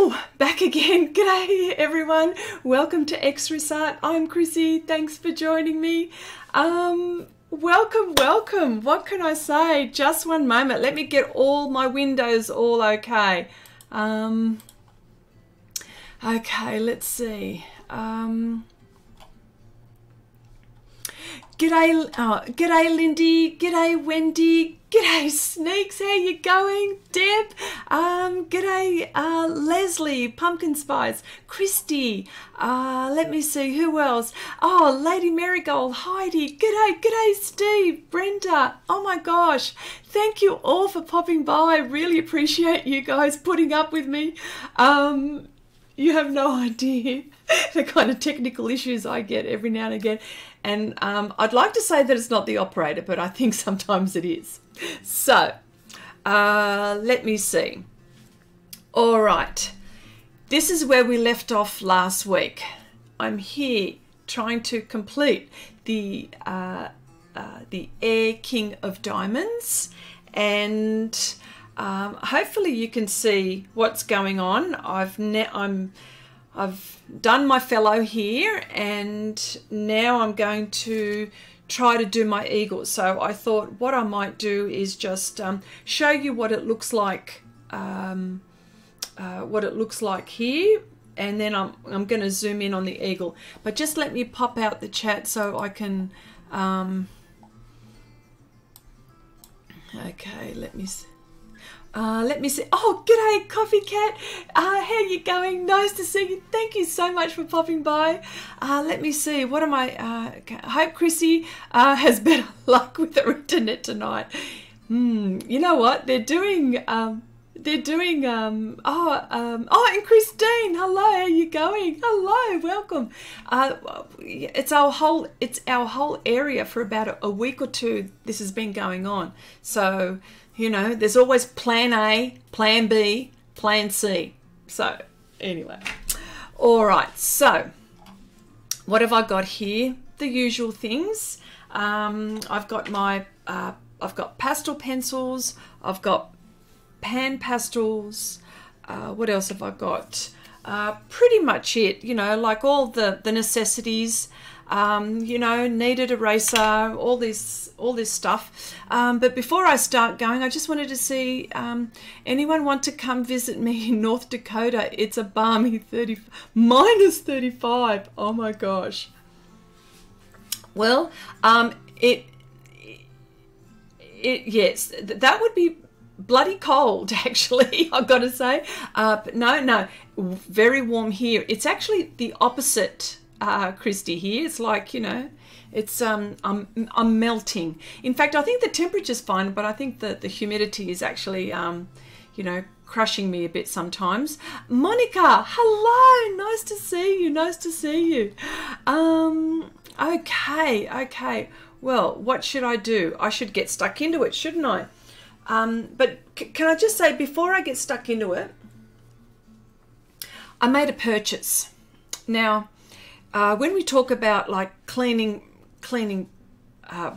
Oh, back again. G'day everyone. Welcome to Express Art. I'm Chrissy. Thanks for joining me. Welcome. What can I say? Just one moment. Let me get all my windows all okay. Okay, let's see. G'day Lindy, g'day Wendy, g'day Sneaks, how you going? Deb, g'day Leslie, Pumpkin Spice, Christy, let me see, who else? Oh, Lady Marigold, Heidi, g'day Steve, Brenda, oh my gosh, thank you all for popping by. I really appreciate you guys putting up with me. You have no idea the kind of technical issues I get every now and again. And I'd like to say that it's not the operator, but I think sometimes it is. So, let me see. All right. This is where we left off last week. I'm here trying to complete the Air King of Diamonds. And hopefully you can see what's going on. I've done my fellow here, and now I'm going to try to do my eagle. So I thought what I might do is just show you what it looks like, here, and then I'm going to zoom in on the eagle. But just let me pop out the chat so I can. Okay, let me see. Oh, g'day, Coffee Cat. How you going? Nice to see you. Thank you so much for popping by. Let me see. What am I? I hope Chrissy has better luck with her internet tonight. You know what? They're doing. Oh, and Christine. Hello. How you going? Hello. Welcome. It's our whole area for about a week or two. This has been going on. So. You know, there's always plan A, plan B, plan C. So, anyway. All right, so what have I got here? The usual things. I've got pastel pencils. I've got pan pastels. What else have I got? Pretty much it, you know, like all the necessities. You know, kneaded eraser, all this stuff. But before I start going, I just wanted to see, anyone want to come visit me in North Dakota? It's a balmy minus 35. Oh my gosh. Well, yes, that would be bloody cold, actually, I've got to say. But no, very warm here. It's actually the opposite. Christy here. It's like, you know, it's I'm melting. In fact, I think the temperature's fine, but I think that the humidity is actually you know, crushing me a bit sometimes. Monica, hello, nice to see you. Okay. Well, what should I do? I should get stuck into it, shouldn't I? But can I just say, before I get stuck into it, I made a purchase. Now, when we talk about like cleaning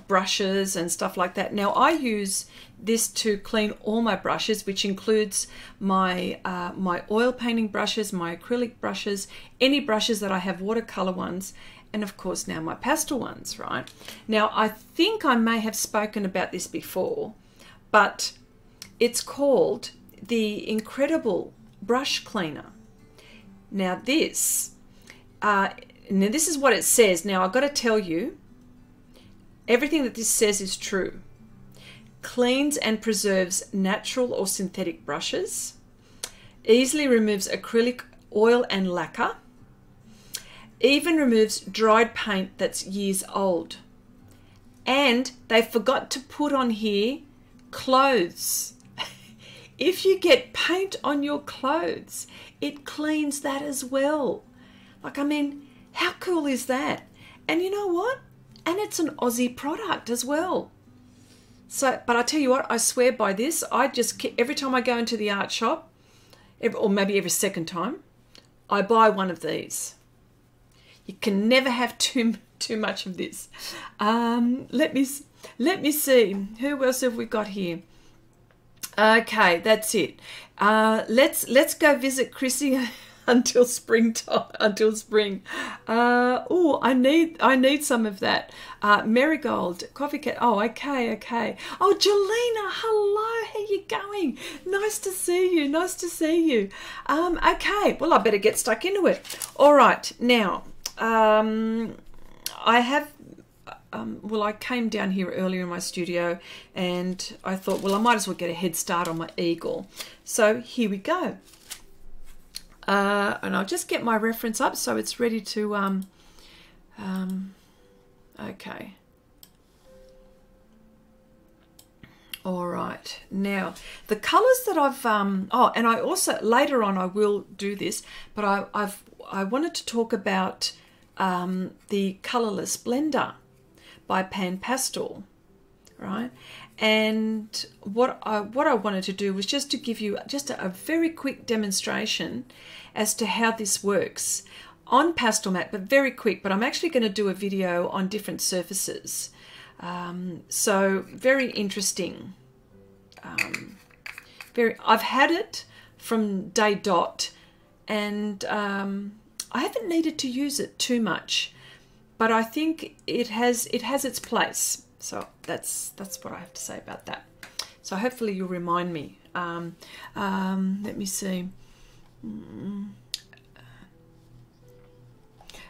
brushes and stuff like that, now I use this to clean all my brushes, which includes my my oil painting brushes, my acrylic brushes, any brushes that I have watercolor ones, and of course now my pastel ones, right? Now I think I may have spoken about this before, but it's called the Incredible Brush Cleaner. Now this is what it says. Now, I've got to tell you, everything that this says is true. Cleans and preserves natural or synthetic brushes. Easily removes acrylic, oil and lacquer. Even removes dried paint that's years old. And they forgot to put on here clothes. If you get paint on your clothes, it cleans that as well. Like, I mean, how cool is that? And you know what? And it's an Aussie product as well. So, but I tell you what, I swear by this. I just, every time I go into the art shop, or maybe every second time, I buy one of these. You can never have too much of this. Let me see. Who else have we got here? Okay, that's it. Let's go visit Chrissy until springtime. Until spring. Oh, I need some of that. Marigold coffee cat. Oh, okay, okay. Oh, Jelena, hello. How you going? Nice to see you. Nice to see you. Okay. Well, I better get stuck into it. All right. Now, I have. Well, I came down here earlier in my studio and I thought, well, I might as well get a head start on my eagle. So here we go. And I'll just get my reference up so it's ready to, okay. All right. Now, the colours that I've, oh, and I also, later on I will do this, but I wanted to talk about the colourless blender by Pastel, right? And what I wanted to do was just to give you just a very quick demonstration as to how this works on Pastelmat, but very quick. But I'm actually going to do a video on different surfaces. So very interesting. I've had it from day dot, and I haven't needed to use it too much. But I think it has its place. So that's what I have to say about that. So hopefully you'll remind me. Let me see.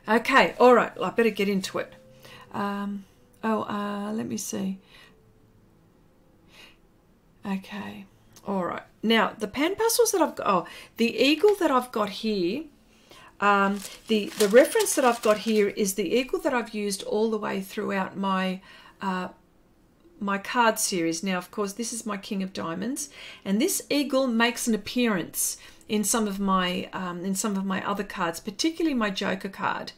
Okay, all right. Well, I better get into it. Let me see. Okay, all right. Now the pan pastels that I've got. Oh, the eagle that I've got here. The reference that I've got here is the eagle that I've used all the way throughout my my card series. Now, of course, this is my King of Diamonds, and this eagle makes an appearance in some of my other cards, particularly my Joker card,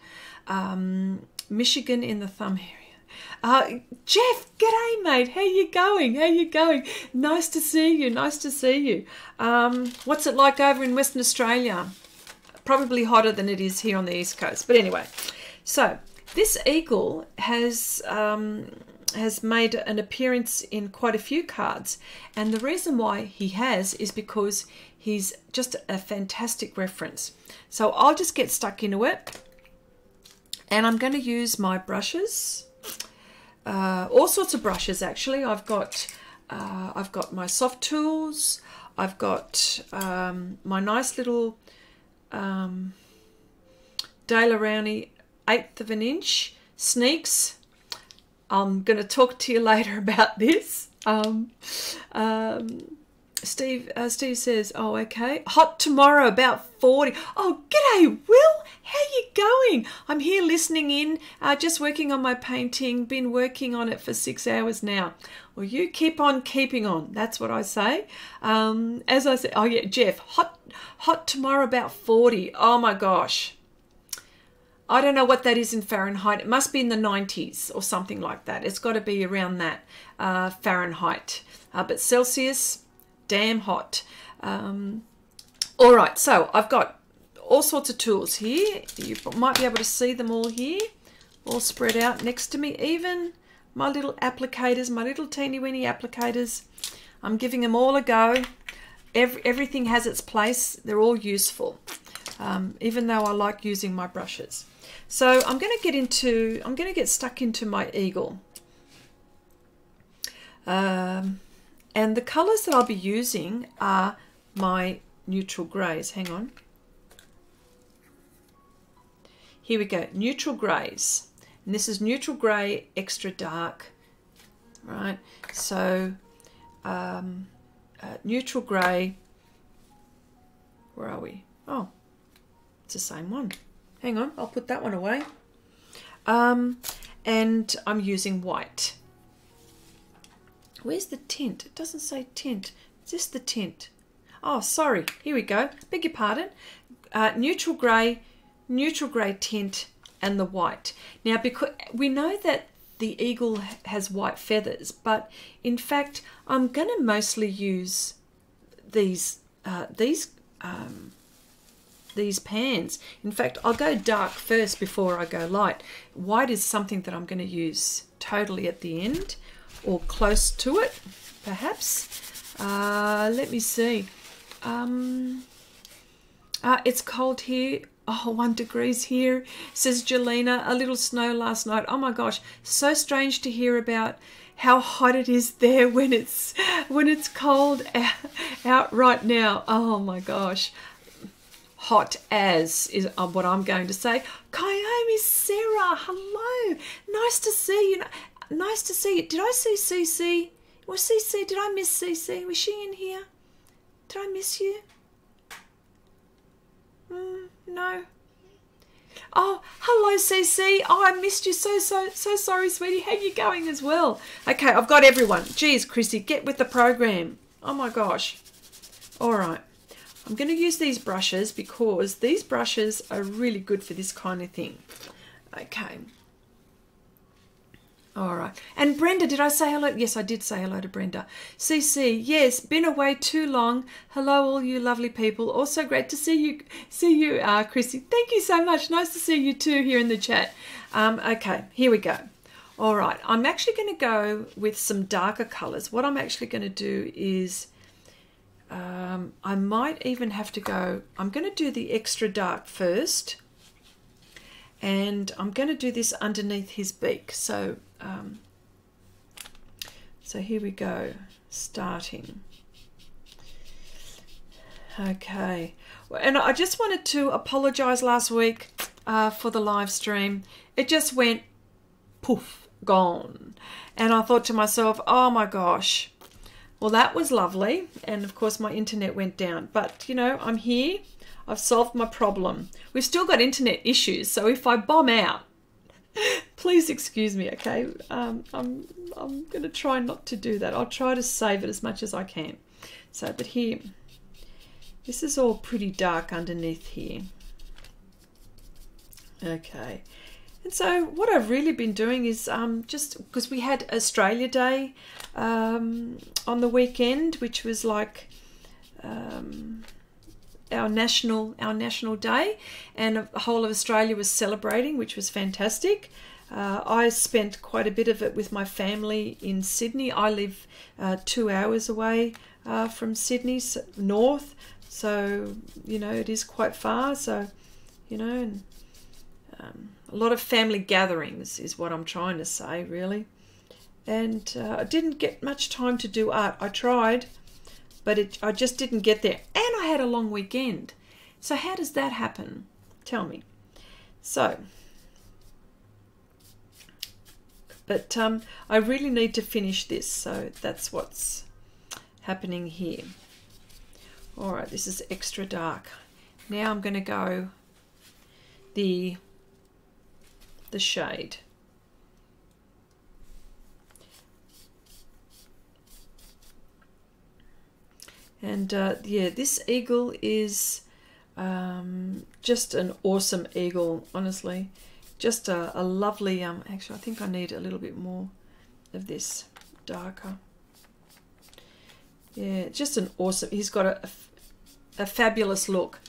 Michigan in the thumb area. Jeff, g'day, mate. How you going? How you going? Nice to see you. Nice to see you. What's it like over in Western Australia? Probably hotter than it is here on the East Coast. But anyway, so this eagle has made an appearance in quite a few cards. And the reason why he has is because he's just a fantastic reference. So I'll just get stuck into it. And I'm going to use my brushes. All sorts of brushes, actually. I've got my soft tools. I've got my nice little Dale Rowney 1/8 of an inch sneaks. I'm going to talk to you later about this. Steve says, oh, okay. Hot tomorrow, about 40. Oh, g'day, Will. How you going? I'm here listening in, just working on my painting. Been working on it for 6 hours now. Well, you keep on keeping on. That's what I say. As I said, oh yeah, Jeff, hot tomorrow, about 40. Oh my gosh. I don't know what that is in Fahrenheit. It must be in the 90s or something like that. It's got to be around that Fahrenheit. But Celsius, damn hot. All right, so I've got all sorts of tools here. You might be able to see them all here, all spread out next to me. Even my little applicators, my little teeny weeny applicators. I'm giving them all a go. Everything has its place. They're all useful, even though I like using my brushes. So I'm going to get stuck into my eagle. And the colours that I'll be using are my neutral greys. Hang on. Here we go, neutral greys. And this is neutral grey, extra dark, right? So neutral grey, where are we? Oh, it's the same one. Hang on, I'll put that one away. And I'm using white. Where's the tint? It doesn't say tint. Is this the tint? Oh, sorry. Here we go. Beg your pardon. Neutral grey tint, and the white. Now, because we know that the eagle has white feathers, but in fact, I'm going to mostly use these pans. In fact, I'll go dark first before I go light. White is something that I'm going to use totally at the end, or close to it, perhaps. Let me see. It's cold here. Oh, 1 degree here, says Jelena. A little snow last night. Oh my gosh, so strange to hear about how hot it is there when it's cold out right now. Oh my gosh. Hot as is what I'm going to say. Kayomi Sarah, hello. Nice to see you. Nice to see you. Did I see CC? Was CC? Did I miss CC? Was she in here? Did I miss you? No. Oh, hello, CC. Oh, I missed you. So sorry, sweetie. How you going as well? Okay, I've got everyone. Geez, Chrissy, get with the program. Oh, my gosh. All right. I'm going to use these brushes because these brushes are really good for this kind of thing. Okay. All right. And Brenda, did I say hello? Yes, I did say hello to Brenda. CC, yes, been away too long. Hello, all you lovely people. Also great to see you, Chrissy. Thank you so much. Nice to see you too here in the chat. Okay, here we go. All right. I'm actually going to go with some darker colors. What I'm actually going to do is I might even have to go, I'm going to do the extra dark first. And I'm going to do this underneath his beak. So here we go, starting. Okay, and I just wanted to apologize last week for the live stream. It just went poof, gone. And I thought to myself, oh my gosh, well, that was lovely. And of course my internet went down, but you know, I'm here. I've solved my problem. We've still got internet issues, so if I bomb out, please excuse me, okay? I'm going to try not to do that. I'll try to save it as much as I can. So, but here, this is all pretty dark underneath here. Okay. And so what I've really been doing is just because we had Australia Day on the weekend, which was like our national day, and the whole of Australia was celebrating, which was fantastic. I spent quite a bit of it with my family in Sydney. I live 2 hours away from Sydney, north, so you know it is quite far. So you know, and, a lot of family gatherings is what I'm trying to say, really. And I didn't get much time to do art. I tried, but I just didn't get there. And I had a long weekend. So how does that happen? Tell me. So, but I really need to finish this. So that's what's happening here. All right, this is extra dark. Now I'm going to go the shade. And yeah, this eagle is just an awesome eagle, honestly. Just a lovely, actually I think I need a little bit more of this darker. Yeah, just an awesome, he's got a fabulous look.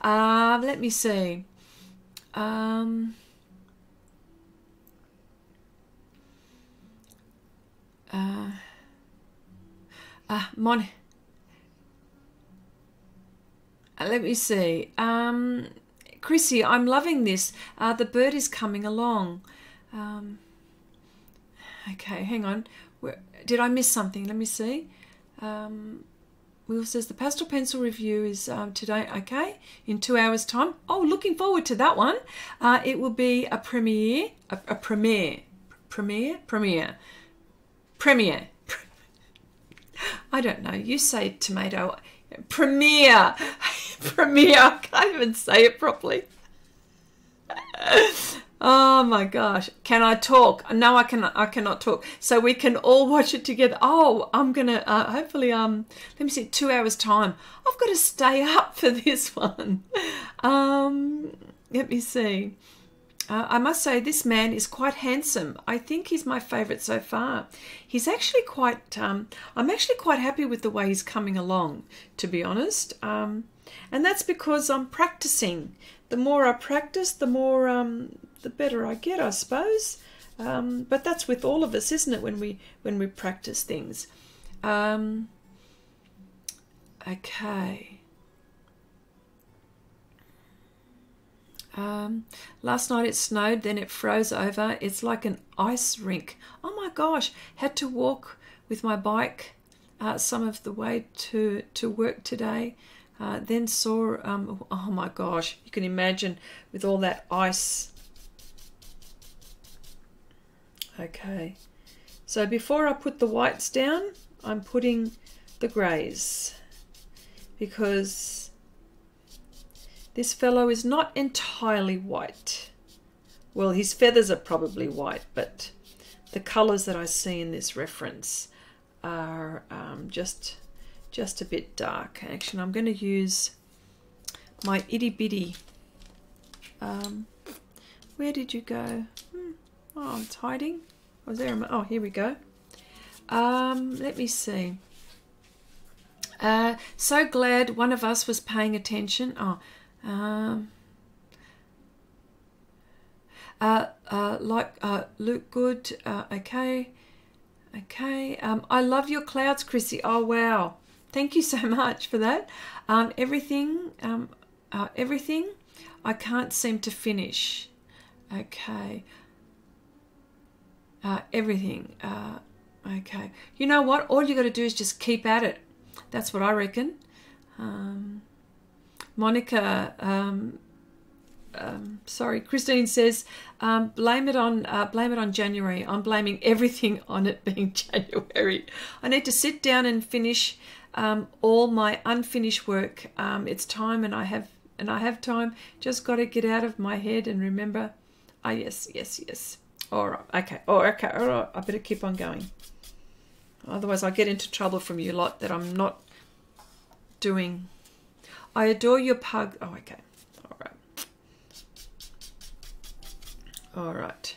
Let me see. Let me see. Chrissy, I'm loving this. The bird is coming along. Okay, hang on. Did I miss something? Let me see. Will says the pastel pencil review is today, okay, in 2 hours time. Oh, looking forward to that one. It will be a premiere. I don't know. You say tomato. Premiere. I can't even say it properly. Oh my gosh. Can I talk? No, I cannot talk. So we can all watch it together. Oh, I'm going to hopefully, let me see, 2 hours time. I've got to stay up for this one. Let me see. I must say this man is quite handsome. I think he's my favourite so far. He's actually quite, I'm actually quite happy with the way he's coming along, to be honest. And that's because I'm practicing. The more I practice, the more, the better I get, I suppose. But that's with all of us, isn't it, when we practice things. Okay. Last night it snowed, then it froze over. It's like an ice rink. Oh my gosh, had to walk with my bike some of the way to work today. Then saw, oh my gosh, you can imagine with all that ice. Okay, so before I put the whites down, I'm putting the greys, because this fellow is not entirely white. Well, his feathers are probably white, but the colors that I see in this reference are just a bit dark. Actually, I'm going to use my itty bitty. Where did you go? Oh, it's hiding. Was there? Oh, here we go. Let me see. So glad one of us was paying attention. Oh, look good. Okay. I love your clouds, Chrissy. Oh wow, thank you so much for that. Everything I can't seem to finish. Okay. Everything. Okay. You know what? All you got to do is just keep at it. That's what I reckon. Monica, sorry, Christine says, blame it on January. I'm blaming everything on it being January. I need to sit down and finish all my unfinished work. It's time, and I have time. Just got to get out of my head and remember. Ah, yes. All right. Okay. Oh, okay. All right. I better keep on going. Otherwise, I get into trouble from you lot that I'm not doing. I adore your pug. Oh, okay. All right.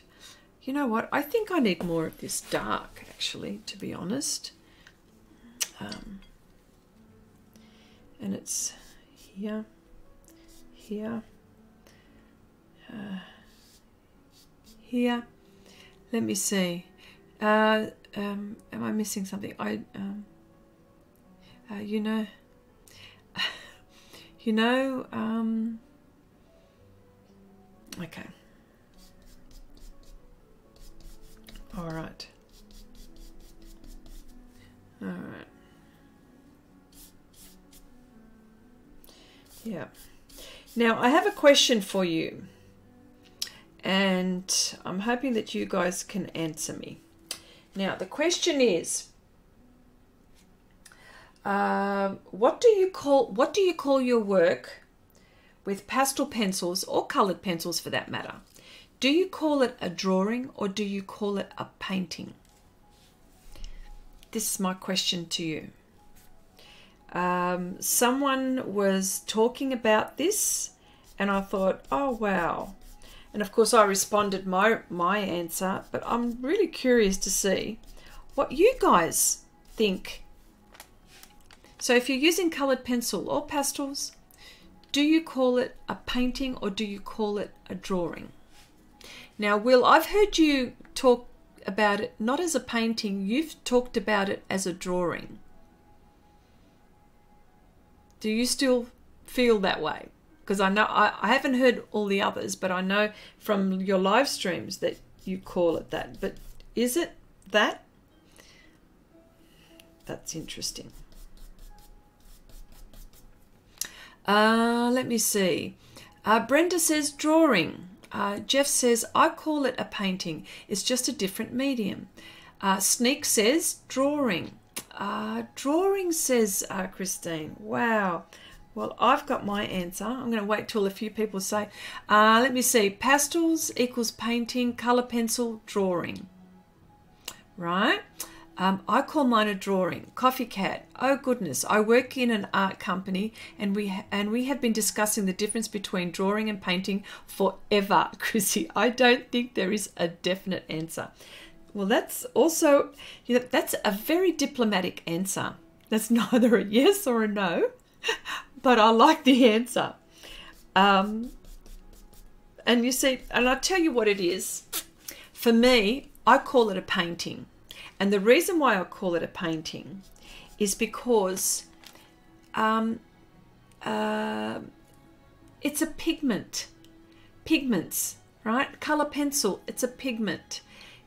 You know what? I think I need more of this dark, actually, to be honest. And it's here. Here. Let me see. Am I missing something? Okay. All right. Yeah. Now, I have a question for you, and I'm hoping that you guys can answer me. Now, the question is, what do you call your work with pastel pencils, or colored pencils for that matter? Do you call it a drawing, or do you call it a painting? This is my question to you. Someone was talking about this, and I thought, oh wow. And of course I responded my answer, but I'm really curious to see what you guys think. So if you're using colored pencil or pastels, do you call it a painting, or do you call it a drawing? Now, Will, I've heard you talk about it not as a painting. You've talked about it as a drawing. Do you still feel that way? Because I know I haven't heard all the others, but I know from your live streams that you call it that. But is it that? That's interesting. Let me see. Brenda says drawing. Jeff says, I call it a painting. It's just a different medium. Sneak says drawing. Drawing, says Christine. Wow. Well, I've got my answer. I'm going to wait till a few people say. Let me see. Pastels equals painting, color pencil, drawing. Right? I call mine a drawing. Coffee Cat. Oh goodness, I work in an art company, and we have been discussing the difference between drawing and painting forever, Chrissy. I don't think there is a definite answer. Well, that's also, that's a very diplomatic answer. That's neither a yes or a no, but I like the answer. And you see, and I'll tell you what it is. For me, I call it a painting. And the reason why I call it a painting is because it's a pigment. Pigments, right? Color pencil, it's a pigment.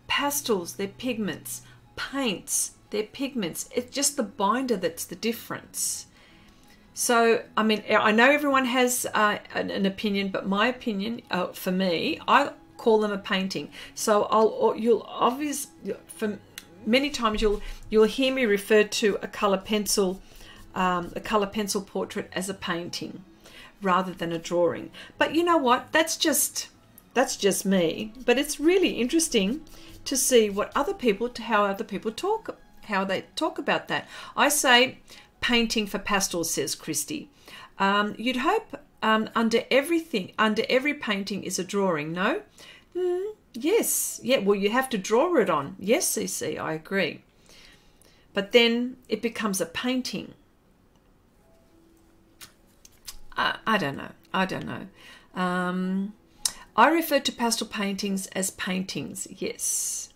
Pastels, they're pigments. Paints, they're pigments. It's just the binder that's the difference. So, I mean, I know everyone has an opinion, but my opinion, for me, I call them a painting. So you'll obviously, for many times you'll hear me refer to a color pencil portrait as a painting rather than a drawing. But you know what? That's just me. But it's really interesting to see how other people talk about that. I say painting for pastels, says Christy. You'd hope under every painting is a drawing, no? Yes. Yeah, well, you have to draw it on. Yes, CC, I agree. But then it becomes a painting. I don't know. I refer to pastel paintings as paintings. Yes.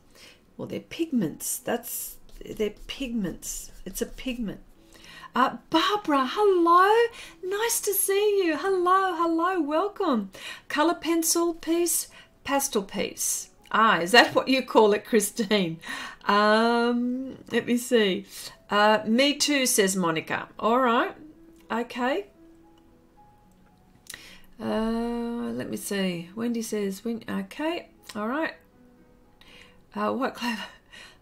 Well, they're pigments. They're pigments. It's a pigment. Barbara, hello. Nice to see you. Hello. Welcome. Color pencil piece, pastel piece. Is that what you call it, Christine? Let me see. Me too, says Monica. All right. Okay. Let me see. Wendy says, okay. All right. What, Clever?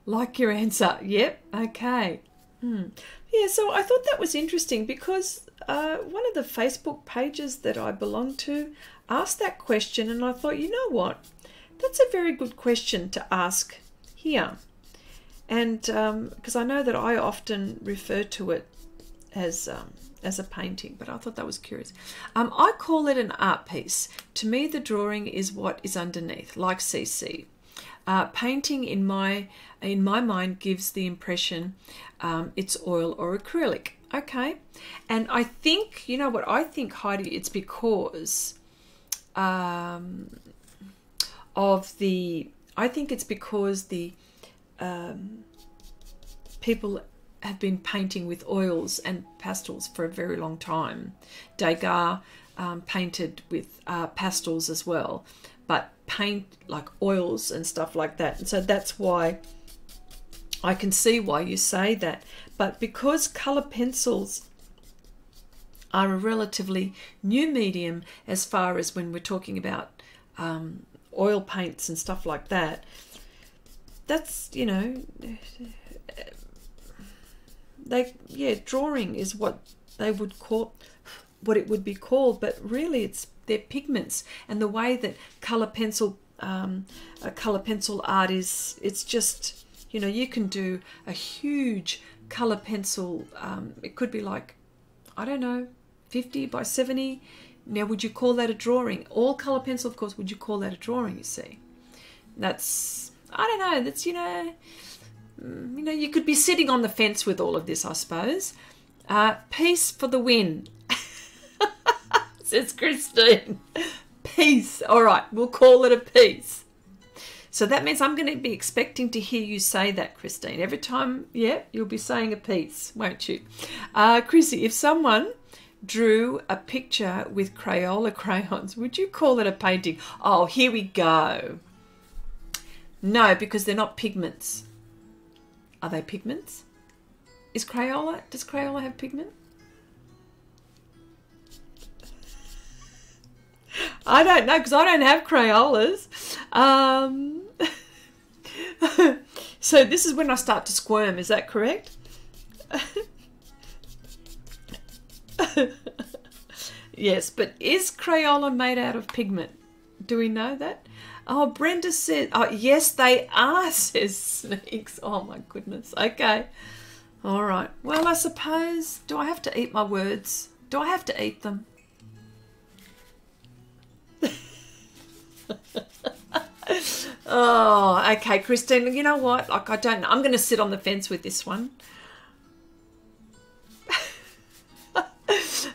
Like your answer. Yep. Okay. Yeah, so I thought that was interesting because one of the Facebook pages that I belong to asked that question, and I thought, you know what? That's a very good question to ask here. And because I know that I often refer to it as a painting, but I thought that was curious. I call it an art piece. To me, the drawing is what is underneath, like CC. Painting in my mind gives the impression it's oil or acrylic. Okay, and I think, you know what I think, Heidi, it's because the people have been painting with oils and pastels for a very long time. Degas painted with pastels as well, but paint like oils and stuff like that. And so that's why I can see why you say that. But because color pencils are a relatively new medium as far as when we're talking about oil paints and stuff like that, that's, you know, drawing is what they would call, what it would be called, but really they're pigments. And the way that color pencil art is, it's just, you know, you can do a huge color pencil, it could be like, I don't know, 50 by 70. Now, would you call that a drawing? All color pencil, of course, would you call that a drawing, you see? That's, I don't know, that's, you know, you could be sitting on the fence with all of this, I suppose. Peace for the win, says Christine. Peace. All right, we'll call it a piece. So that means I'm going to be expecting to hear you say that, Christine. Every time, yeah, you'll be saying a piece, won't you? Chrissy, if someone drew a picture with Crayola crayons, would you call it a painting? Oh, here we go. No, because they're not pigments. Are they pigments? Does Crayola have pigment? I don't know, because I don't have Crayolas. So this is when I start to squirm, is that correct? Yes, but is Crayola made out of pigment? Do we know that? Oh, Brenda said, oh, yes, they are, says Sneaks. Oh, my goodness. Okay. All right. Well, I suppose, do I have to eat my words? Do I have to eat them? Oh, okay, Christine, you know what? Like, I don't know. I'm going to sit on the fence with this one.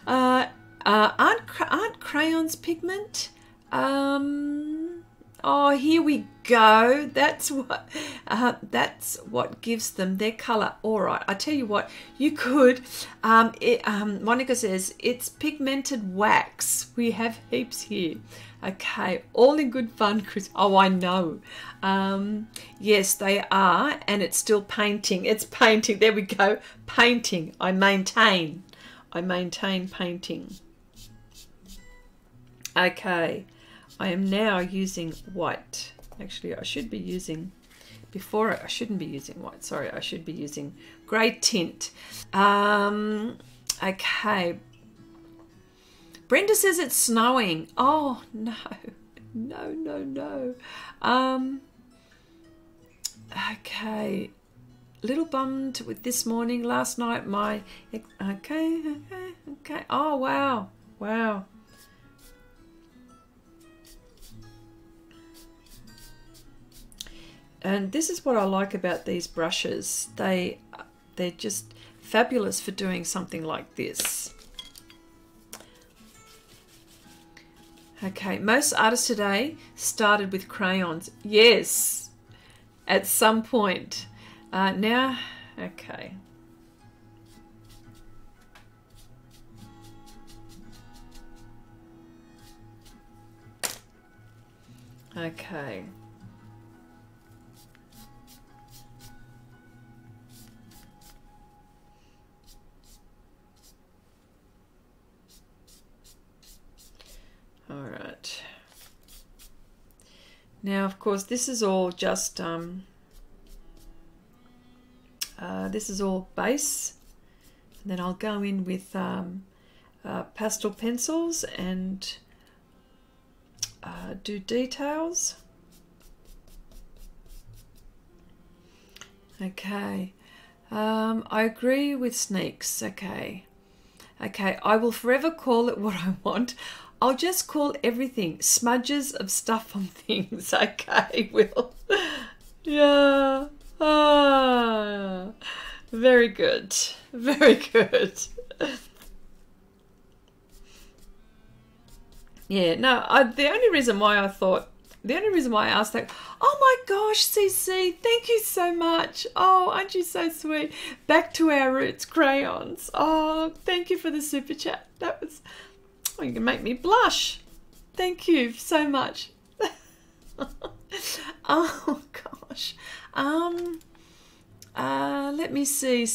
Aren't crayons pigment? Oh, here we go. That's what gives them their color. All right, I tell you what, you could. Monica says it's pigmented wax. We have heaps here. Okay, all in good fun, Chris. Oh, I know. Yes, they are, and it's still painting. It's painting. There we go. Painting. I maintain painting. Okay. I am now using white. Actually, I should be using, I shouldn't be using white. Sorry, I should be using grey tint. Okay. Brenda says it's snowing. Oh, no. No, no, no. Okay. Little bummed with this morning. Last night, okay. Oh, wow. Wow. And this is what I like about these brushes. They're just fabulous for doing something like this. Okay, most artists today started with crayons. Yes, at some point. Now, okay. Okay. All right. Now, of course, this is all just this is all base, and then I'll go in with pastel pencils and do details. Okay. I agree with Sneaks. Okay. Okay, I will forever call it what I want. I'll just call everything smudges of stuff on things. Okay, Will. Yeah. Ah, very good. Very good. Yeah, no, the only reason why I asked that, oh my gosh, CC, thank you so much. Oh, aren't you so sweet? Back to our roots, crayons. Oh, thank you for the super chat. That was, oh, you can make me blush. Thank you so much. Oh gosh. Let me see.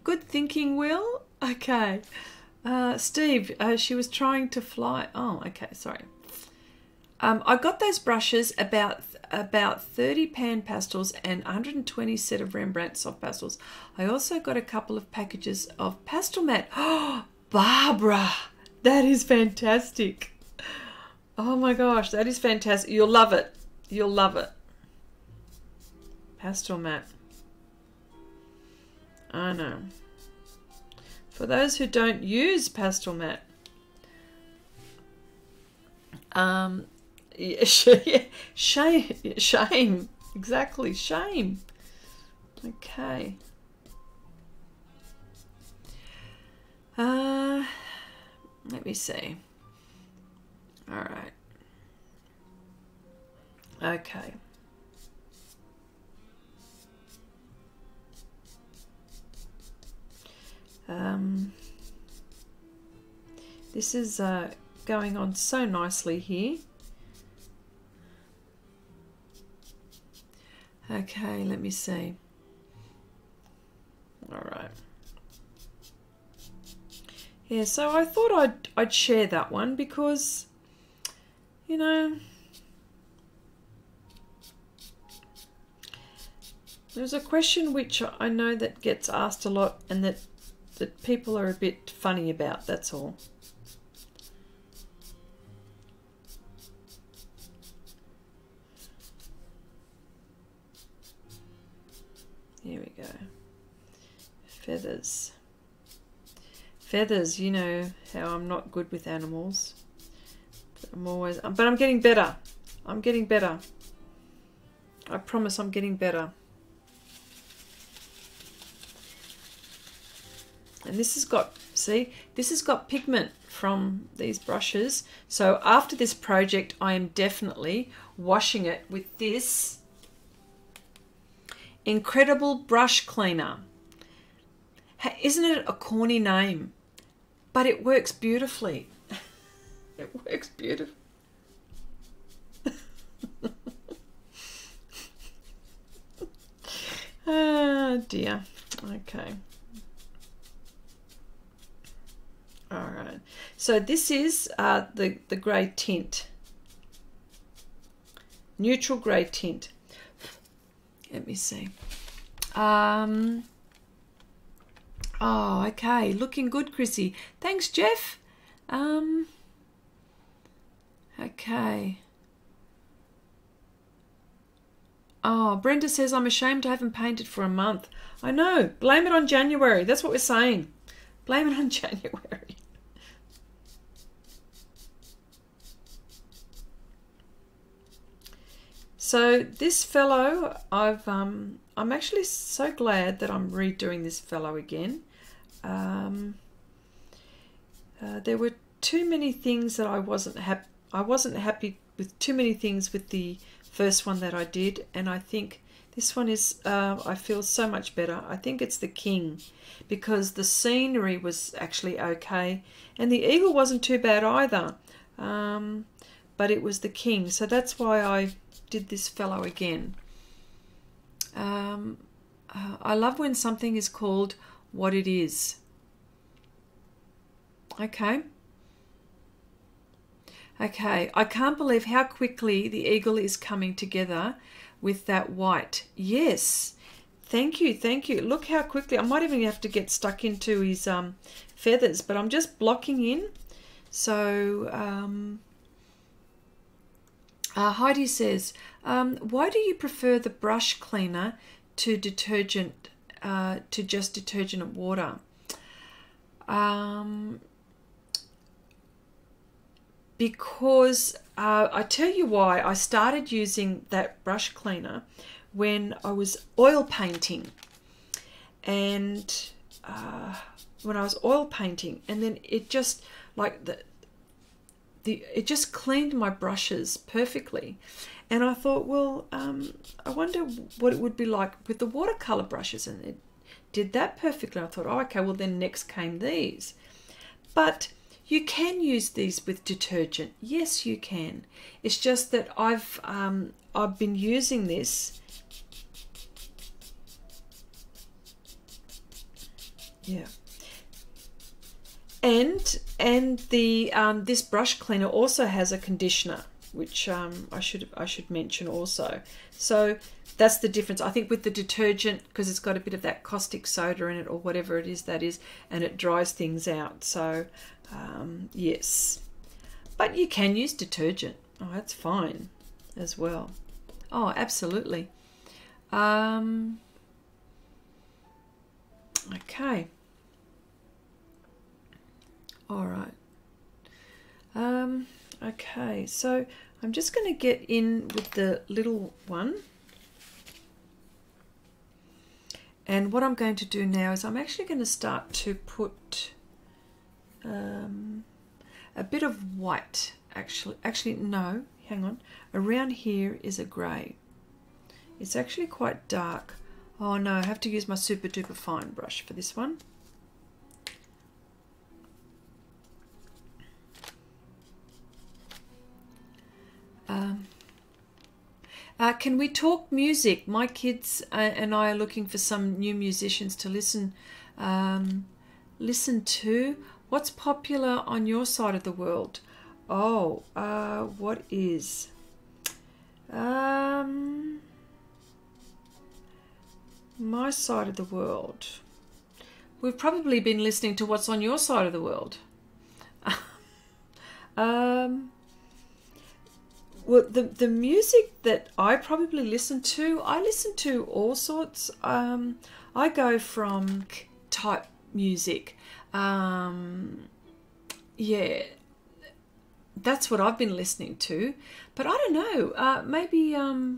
Good thinking, Will. Okay. Steve, she was trying to fly. Oh, okay, sorry. I got those brushes about 30 pan pastels and 120 set of Rembrandt soft pastels. I also got a couple of packages of Pastelmat. Oh, Barbara, that is fantastic. Oh my gosh, that is fantastic. You'll love it. You'll love it. Pastelmat. I know. For those who don't use Pastelmat, shame. Exactly, shame. Okay. Let me see. All right. Okay. This is going on so nicely here. Okay, let me see. All right. Yeah, so I thought I'd share that one because, you know, there's a question which I know that gets asked a lot and that people are a bit funny about, that's all. Here we go. Feathers. Feathers, you know how I'm not good with animals. But I'm getting better. I'm getting better. I promise I'm getting better. And this has got, see, this has got pigment from these brushes. So after this project, I am definitely washing it with this incredible brush cleaner. Isn't it a corny name? But it works beautifully. It works beautifully. Oh dear. Okay. All right. So this is the grey tint. Neutral grey tint. Let me see. Oh, okay. Looking good, Chrissy. Thanks, Jeff. Okay. Oh, Brenda says, I'm ashamed I haven't painted for a month. I know. Blame it on January. That's what we're saying. Blame it on January. So this fellow, I'm actually so glad that I'm redoing this fellow again. There were too many things that I wasn't happy with. Too many things with the first one that I did, and I think this one is. I feel so much better. I think it's the king, because the scenery was actually okay, and the eagle wasn't too bad either. But it was the king, so that's why I did this fellow again. I love when something is called what it is. Okay. Okay, I can't believe how quickly the eagle is coming together with that white. Yes, thank you, thank you. Look how quickly. I might even have to get stuck into his feathers, but I'm just blocking in. So Heidi says, why do you prefer the brush cleaner to detergent, to just detergent and water? Because I tell you why. I started using that brush cleaner when I was oil painting, and when I was oil painting, and then it just like it just cleaned my brushes perfectly. And I thought, well, I wonder what it would be like with the watercolor brushes, and it did that perfectly. I thought, oh, okay, well then next came these. But you can use these with detergent. Yes, you can. It's just that I've been using this. Yeah. And the this brush cleaner also has a conditioner, which I should mention also. So that's the difference. I think with the detergent, because it's got a bit of that caustic soda in it or whatever it is that is, and it dries things out. So yes, but you can use detergent. Oh, that's fine as well. Oh, absolutely. Okay. All right. Okay, so I'm just going to get in with the little one. And what I'm going to do now is I'm actually going to start to put a bit of white. Actually, no, hang on. Around here is a grey. It's actually quite dark. Oh no, I have to use my super duper fine brush for this one. Can we talk music? My kids and I are looking for some new musicians to listen to. What's popular on your side of the world? Oh, what is? My side of the world. We've probably been listening to what's on your side of the world. Well, the music that I probably listen to all sorts. I go from type music. Yeah, that's what I've been listening to. But I don't know. Maybe who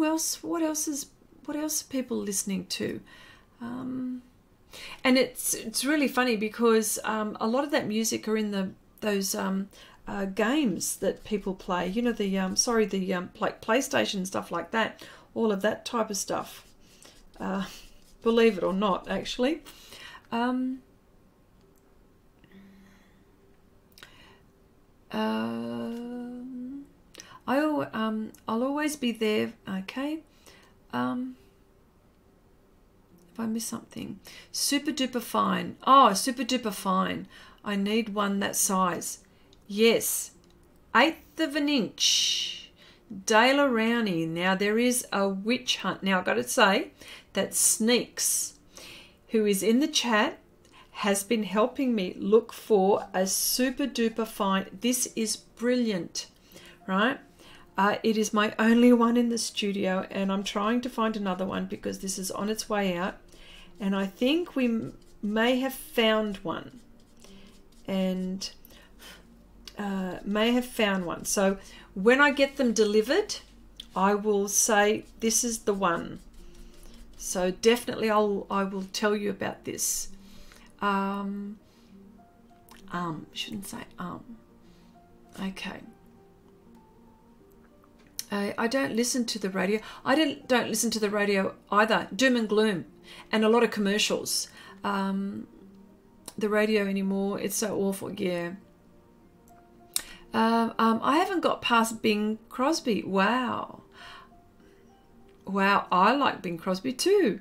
else? What else are people listening to? And it's really funny because a lot of that music are in those games that people play. You know, the like PlayStation stuff like that. All of that type of stuff. Believe it or not, actually. I'll always be there. Okay. If I miss something, super duper fine. Oh, super duper fine. I need one that size. Yes, 1/8 of an inch. Dale Rowney. Now there is a witch hunt. Now I've got to say that Sneaks, who is in the chat, has been helping me look for a super duper fine. This is brilliant, right? It is my only one in the studio, and I'm trying to find another one because this is on its way out. And I think we may have found one. And may have found one. So when I get them delivered, I will say this is the one. So definitely I will tell you about this. Shouldn't say okay. I don't listen to the radio. I don't listen to the radio either. Doom and gloom and a lot of commercials. The radio anymore, it's so awful. Yeah. I haven't got past Bing Crosby. Wow. Wow, I like Bing Crosby too.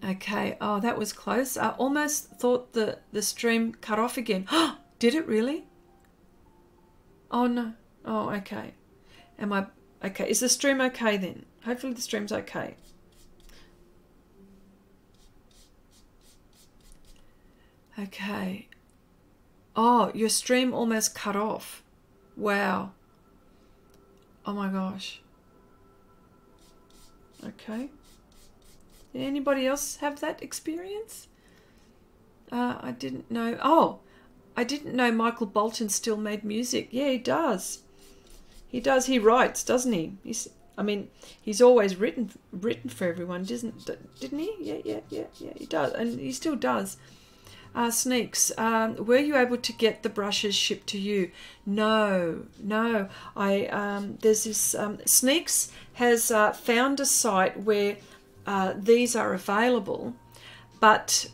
Okay. Oh, that was close. I almost thought the stream cut off again. Did it really? Oh no. Oh, okay. Am I okay? Is the stream okay then? Hopefully the stream's okay. Okay. Oh, your stream almost cut off. Wow. Oh my gosh. Okay. Did anybody else have that experience? I didn't know. Oh, I didn't know Michael Bolton still made music. Yeah, he does. He does. He writes, doesn't he? He's always written for everyone, didn't he? Yeah. He does, and he still does. Sneaks, were you able to get the brushes shipped to you? No. There's this Sneaks has found a site where these are available, but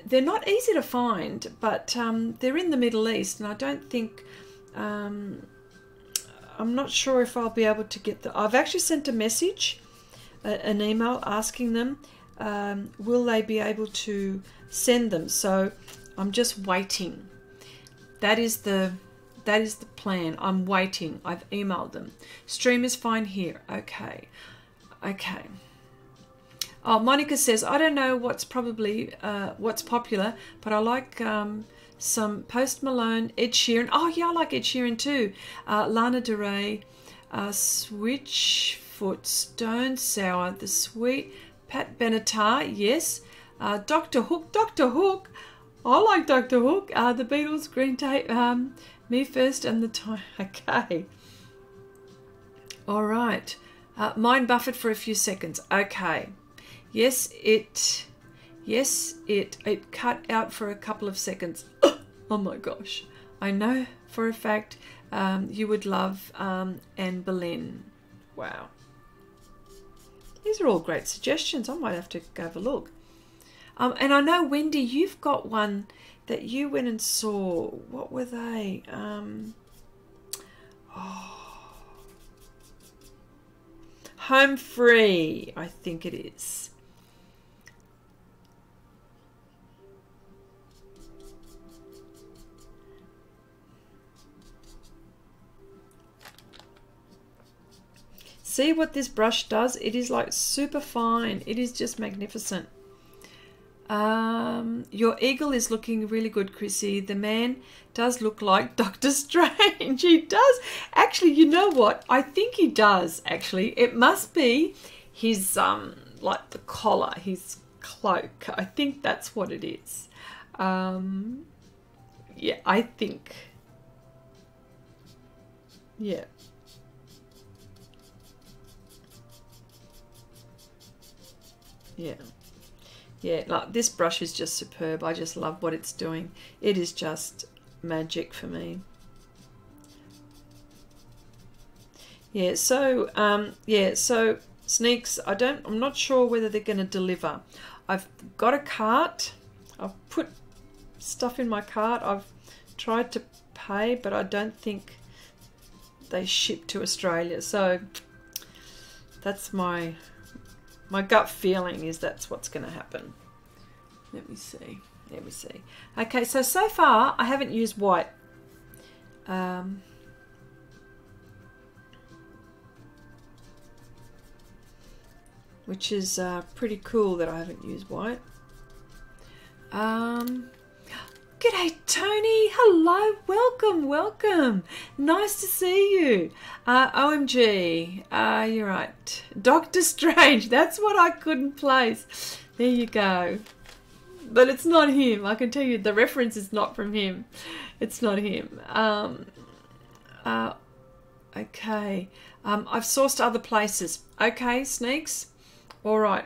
they're not easy to find. But they're in the Middle East, and I don't think. I'm not sure if I'll be able to get them. I've actually sent a message, an email asking them, will they be able to send them? So I'm just waiting. That is the plan. I'm waiting. I've emailed them. Stream is fine here. Okay. Oh, Monica says, I don't know what's popular, but I like some Post Malone, Ed Sheeran. Oh yeah, I like Ed Sheeran too. Lana Del Rey, Switchfoot, Stone Sour, The Sweet, Pat Benatar, yes. Dr. Hook. I like Dr. Hook. The Beatles, Green Day, Me First and the Time. Okay. All right. Mind buffered for a few seconds. Okay. Yes, it cut out for a couple of seconds. Oh my gosh. I know for a fact you would love Anne Boleyn. Wow. These are all great suggestions. I might have to go have a look. And I know, Wendy, you've got one that you went and saw. What were they? Home Free, I think it is. See what this brush does? It is like super fine. It is just magnificent. Your eagle is looking really good, Chrissy. The man does look like Doctor Strange. He does. Actually, you know what? I think he does, actually. It must be his, like the collar, his cloak. I think that's what it is. Yeah, I think. Yeah. Yeah. Yeah, like this brush is just superb. I just love what it's doing. It is just magic for me. Yeah, so so Sneaks, I'm not sure whether they're going to deliver. I've got a cart. I've put stuff in my cart. I've tried to pay, but I don't think they ship to Australia. So that's my gut feeling is that's what's going to happen. Let me see. Okay, so far I haven't used white. Which is pretty cool that I haven't used white. G'day Tony, hello, welcome. Nice to see you. OMG, you're right. Doctor Strange, that's what I couldn't place. There you go. But it's not him. I can tell you the reference is not from him. It's not him. Okay. I've sourced other places. Okay, Sneaks. All right.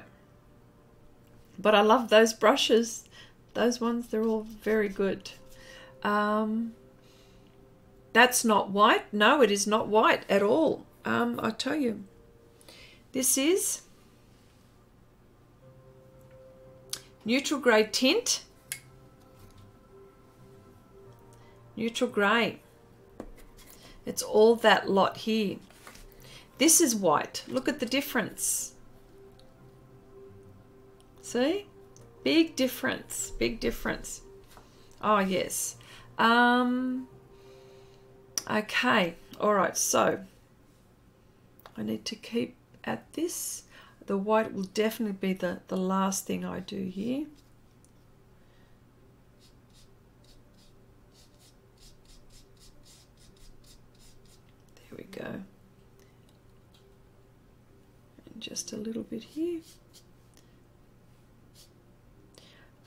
But I love those brushes. Those ones, they're all very good. That's not white. No, it is not white at all. I'll tell you. This is neutral grey tint. Neutral grey. It's all that lot here. This is white. Look at the difference. See? Big difference. Big difference. Oh, yes. Okay. All right. So I need to keep at this. The white will definitely be the last thing I do here. There we go. And just a little bit here.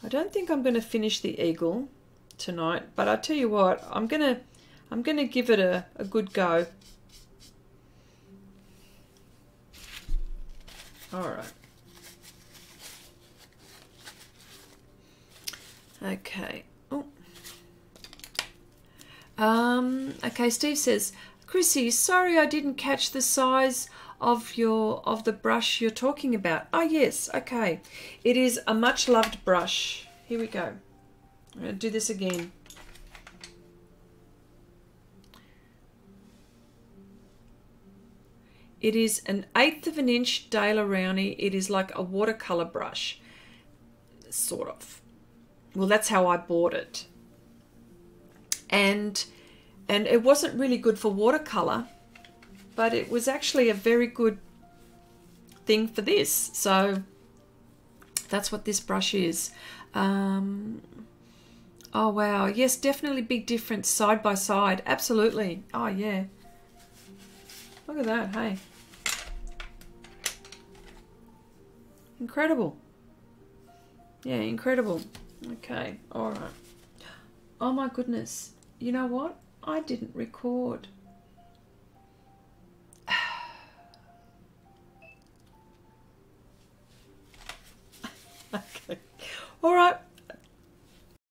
I don't think I'm going to finish the eagle tonight, but I tell you what, I'm going to give it a good go. All right. Okay. Oh. Okay, Steve says, Chrissy, sorry I didn't catch the size of the brush you're talking about. Oh yes, okay. It is a much loved brush. Here we go. I'm going to do this again. It is an 1/8 of an inch Daler Rowney. It is like a watercolor brush, sort of. Well, that's how I bought it. And it wasn't really good for watercolor, but it was actually a very good thing for this. So that's what this brush is. Oh wow, yes, definitely big difference side by side. Absolutely. Oh yeah. Look at that, hey. Incredible. Yeah, incredible. Okay, all right. Oh my goodness. You know what? I didn't record.